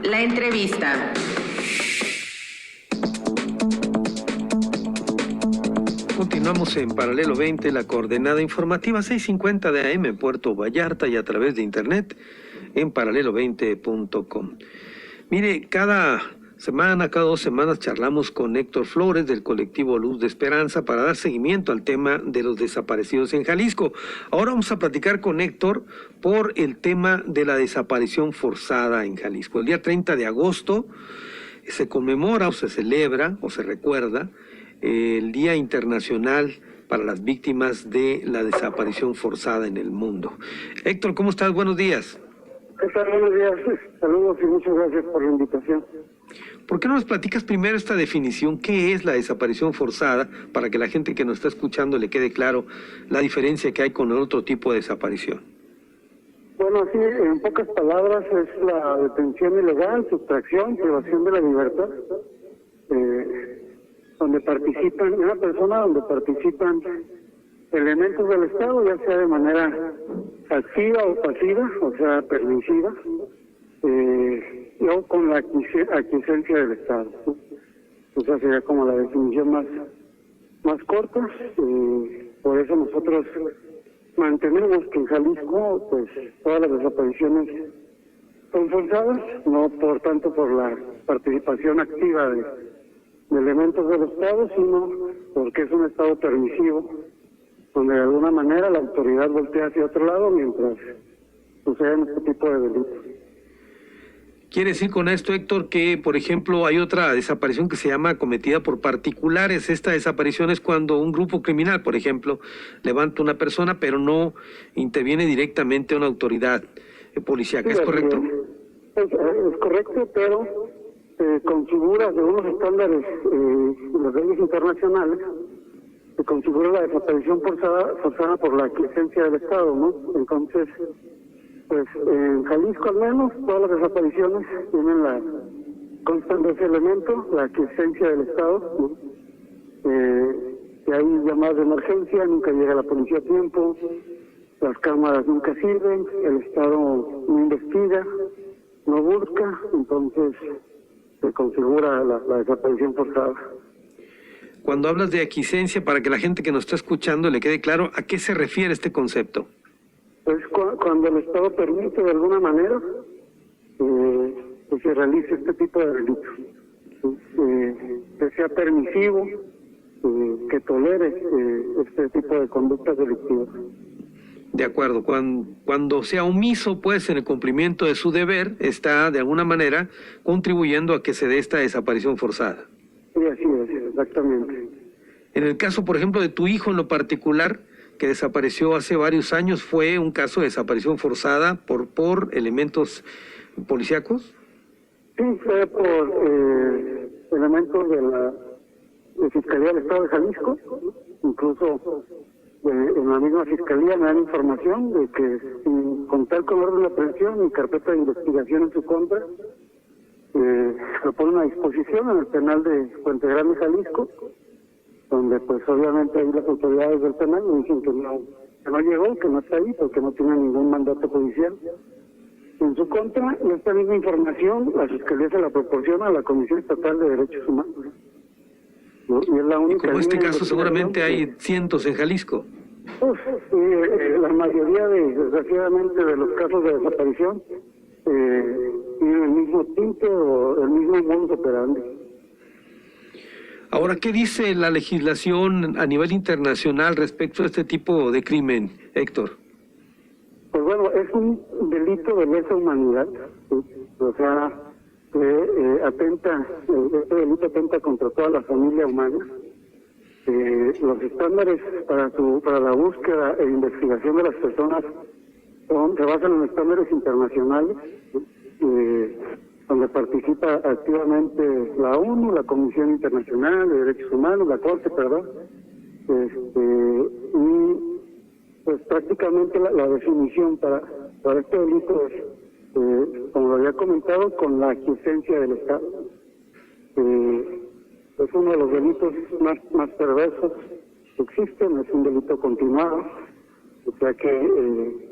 La entrevista. Continuamos en Paralelo 20, la coordenada informativa 650 de AM en Puerto Vallarta y a través de internet en paralelo20.com. Mire, cada semana, cada 2 semanas charlamos con Héctor Flores del colectivo Luz de Esperanza para dar seguimiento al tema de los desaparecidos en Jalisco. Ahora vamos a platicar con Héctor por el tema de la desaparición forzada en Jalisco. El día 30 de agosto se conmemora o se celebra o se recuerda el Día Internacional para las Víctimas de la Desaparición Forzada en el mundo. Héctor, ¿cómo estás? Buenos días. ¿Qué tal? Buenos días. Saludos y muchas gracias por la invitación. ¿Por qué no nos platicas primero esta definición? ¿Qué es la desaparición forzada? Para que la gente que nos está escuchando le quede claro la diferencia que hay con el otro tipo de desaparición. Bueno, sí, en pocas palabras es la detención ilegal, sustracción, privación de la libertad, donde participan, una persona donde participan elementos del Estado, ya sea de manera activa o pasiva, o sea, permisiva, o con la aquiescencia del Estado. Esa sería como la definición más corta. Por eso nosotros mantenemos que en Jalisco, pues, todas las desapariciones son forzadas, no por tanto por la participación activa de elementos del Estado, sino porque es un Estado permisivo, donde de alguna manera la autoridad voltea hacia otro lado mientras suceden este tipo de delitos. ¿Quiere decir con esto, Héctor, que, por ejemplo, hay otra desaparición que se llama cometida por particulares? Esta desaparición es cuando un grupo criminal, por ejemplo, levanta una persona, pero no interviene directamente una autoridad policíaca. ¿Es correcto? Es correcto, pero con figuras de unos estándares de las leyes internacionales, se configura la desaparición forzada por la aquiescencia del Estado, ¿no? Entonces, pues en Jalisco al menos, todas las desapariciones constan de ese elemento, la aquiescencia del Estado, ¿no? Que hay llamadas de emergencia, nunca llega la policía a tiempo, las cámaras nunca sirven, el Estado no investiga, no busca, entonces se configura la desaparición forzada. Cuando hablas de aquiescencia, para que la gente que nos está escuchando le quede claro, ¿a qué se refiere este concepto? Es cuando el Estado permite de alguna manera que se realice este tipo de delitos, que sea permisivo, que tolere este tipo de conductas delictivas. De acuerdo, cuando sea omiso, pues, en el cumplimiento de su deber, está de alguna manera contribuyendo a que se dé esta desaparición forzada. Sí, así es, exactamente. En el caso, por ejemplo, de tu hijo en lo particular, que desapareció hace varios años, ¿fue un caso de desaparición forzada por elementos policíacos? Sí, fue por elementos de la Fiscalía del Estado de Jalisco. Incluso en la misma Fiscalía me dan información de que sin contar con orden de aprehensión y carpeta de investigación en su contra, lo ponen a disposición en el penal de Puente Grande, Jalisco, donde pues obviamente ahí las autoridades del penal me dicen que no llegó, que no está ahí, porque no tiene ningún mandato judicial en su contra, y esta misma información la Fiscalía se la proporciona a la Comisión Estatal de Derechos Humanos, ¿no? Y es la única. Y como este caso seguramente hay cientos en Jalisco. La mayoría desgraciadamente de los casos de desaparición tienen el mismo tinte o el mismo modus operandi. Ahora, ¿qué dice la legislación a nivel internacional respecto a este tipo de crimen, Héctor? Pues bueno, es un delito de lesa humanidad, ¿sí? O sea, este delito atenta contra toda la familia humana. Los estándares para la búsqueda e investigación de las personas se basan en estándares internacionales, donde participa activamente la ONU, la Comisión Internacional de Derechos Humanos, la Corte, perdón, y pues prácticamente la definición para este delito es, como lo había comentado, con la aquiescencia del Estado. Es uno de los delitos más perversos que existen, es un delito continuado, o sea que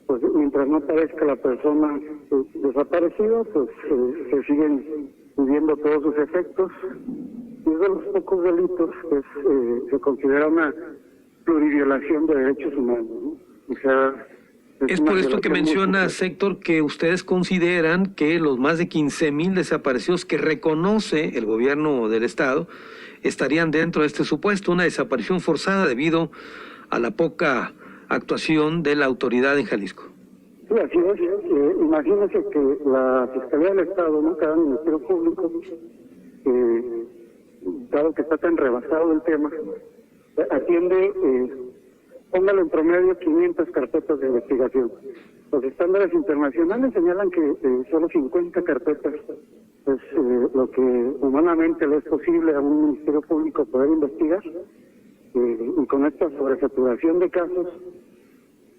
pues mientras no aparezca la persona desaparecida, pues se siguen viviendo todos sus efectos. Y es de los pocos delitos que se considera una pluriviolación de derechos humanos, ¿no? O sea, es por esto que mencionas, Héctor, que ustedes consideran que los más de 15,000 desaparecidos que reconoce el gobierno del Estado estarían dentro de este supuesto, una desaparición forzada debido a la poca actuación de la autoridad en Jalisco. Sí, así es. Imagínense que la Fiscalía del Estado, ¿no?, cada Ministerio Público, dado que está tan rebasado el tema, atiende, póngale en promedio 500 carpetas de investigación. Los estándares internacionales señalan que solo 50 carpetas es lo que humanamente le es posible a un Ministerio Público poder investigar, y con esta sobresaturación de casos,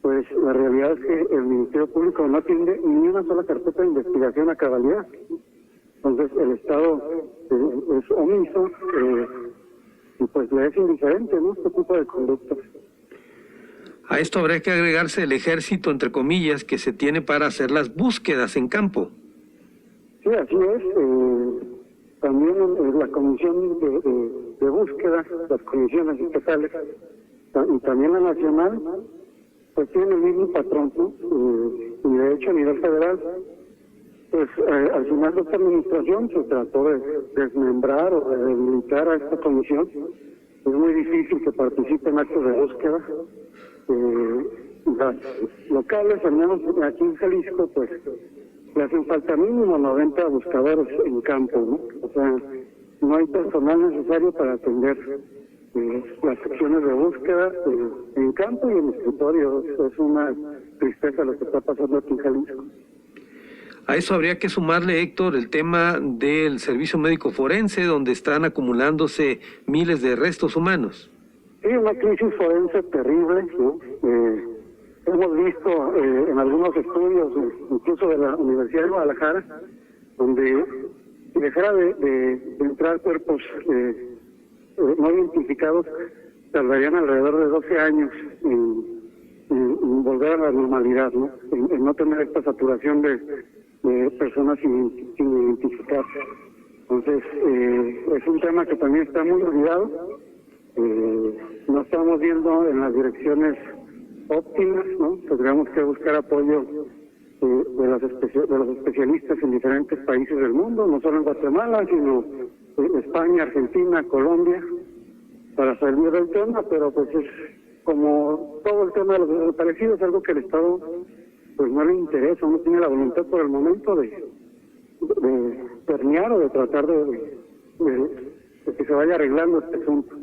pues la realidad es que el Ministerio Público no atiende ni una sola carpeta de investigación a cabalidad. Entonces el Estado es omiso, y pues le es indiferente, ¿no?, este tipo de conductas. A esto habría que agregarse el ejército, entre comillas, que se tiene para hacer las búsquedas en campo. Sí, así es. También la comisión de búsqueda, las comisiones estatales y también la nacional, pues tienen el mismo patrón, ¿no? Y de hecho a nivel federal, pues al final de esta administración se trató de desmembrar o de debilitar a esta comisión. Es muy difícil que participe en actos de búsqueda. Las locales, al menos aquí en Jalisco, pues le hacen falta mínimo 90 buscadores en campo, ¿no? O sea, no hay personal necesario para atender las acciones de búsqueda en campo y en escritorio. Es una tristeza lo que está pasando aquí en Jalisco. A eso habría que sumarle, Héctor, el tema del servicio médico forense, donde están acumulándose miles de restos humanos. Sí, una crisis forense terrible, ¿no? Hemos visto en algunos estudios, incluso de la Universidad de Guadalajara, donde si dejara de entrar cuerpos no identificados, tardarían alrededor de 12 años en volver a la normalidad, ¿no? En no tener esta saturación de personas sin identificar. Entonces, es un tema que también está muy olvidado. No estamos viendo en las direcciones óptimas, ¿no? Tendríamos que buscar apoyo de los especialistas en diferentes países del mundo, no solo en Guatemala, sino España, Argentina, Colombia, para salir del tema, pero pues es como todo el tema de los desaparecidos, es algo que el Estado pues no le interesa, no tiene la voluntad por el momento de permear o de tratar de que se vaya arreglando este asunto.